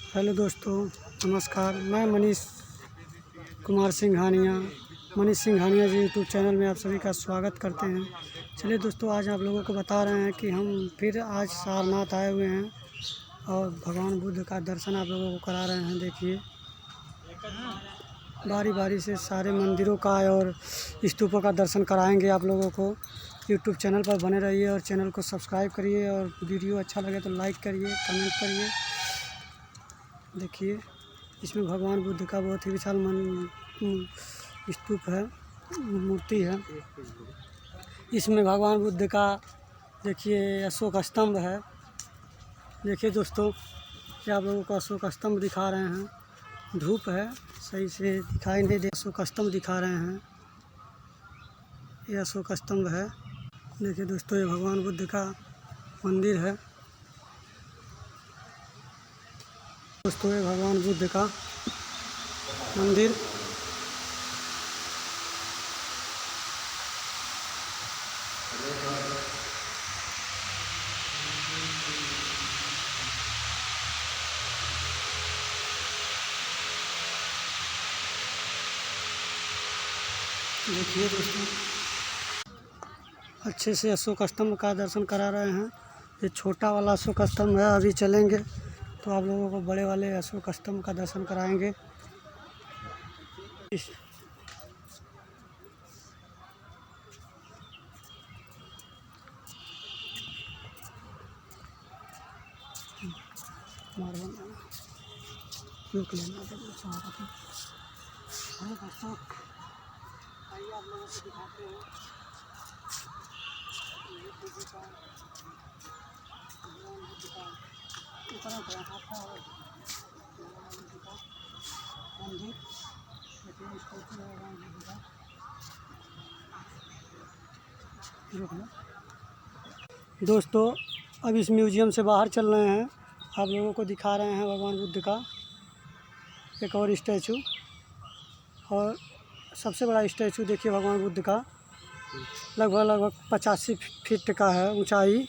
Hello दोस्तों, नमस्कार। मैं मनीष कुमार सिंघानिया, मनीष सिंघानिया जी यूट्यूब चैनल में आप सभी का स्वागत करते हैं। चलिए दोस्तों, आज आप लोगों को बता रहे हैं कि हम फिर आज सारनाथ आए हुए हैं और भगवान बुद्ध का दर्शन आप लोगों को करा रहे हैं। देखिए, बारी बारी से सारे मंदिरों का और स्तूपों का दर्शन कराएंगे आप लोगों को। यूट्यूब चैनल पर बने रहिए और चैनल को सब्सक्राइब करिए और वीडियो अच्छा लगे तो लाइक करिए, कमेंट करिए। देखिए, इसमें भगवान बुद्ध का बहुत ही विशाल स्तूप है, मूर्ति है। इसमें भगवान बुद्ध का देखिए अशोक स्तंभ है। देखिए दोस्तों, ये आप लोगों को अशोक स्तंभ दिखा रहे हैं। धूप है, सही से दिखाई नहीं दे। अशोक स्तंभ दिखा रहे हैं, ये अशोक स्तंभ है। देखिए दोस्तों, ये भगवान बुद्ध का मंदिर है। दोस्तों, ये भगवान बुद्ध का मंदिर। देखिए दोस्तों, अच्छे से अशोक स्तंभ का दर्शन करा रहे हैं। ये छोटा वाला अशोक स्तंभ है, अभी चलेंगे तो आप लोगों को बड़े वाले अशोक स्तंभ का दर्शन कराएंगे। रुक लेना दोस्तों, आइए आप लोगों को दिखाते हैं। मंदिर दोस्तों, अब इस म्यूजियम से बाहर चल रहे हैं, आप लोगों को दिखा रहे हैं भगवान बुद्ध का एक और स्टैचू। और सबसे बड़ा स्टैचू देखिए भगवान बुद्ध का, लगभग 85 फीट का है ऊंचाई।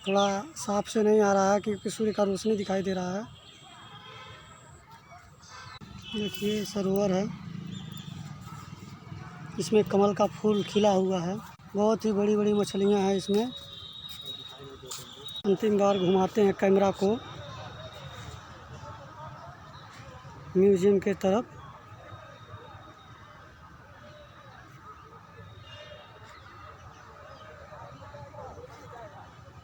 थोड़ा साफ से नहीं आ रहा है क्योंकि सूर्य का रोशनी दिखाई दे रहा है। देखिए, सरोवर है, इसमें कमल का फूल खिला हुआ है। बहुत ही बड़ी बड़ी मछलियां हैं इसमें। अंतिम बार घुमाते हैं कैमरा को म्यूजियम के तरफ।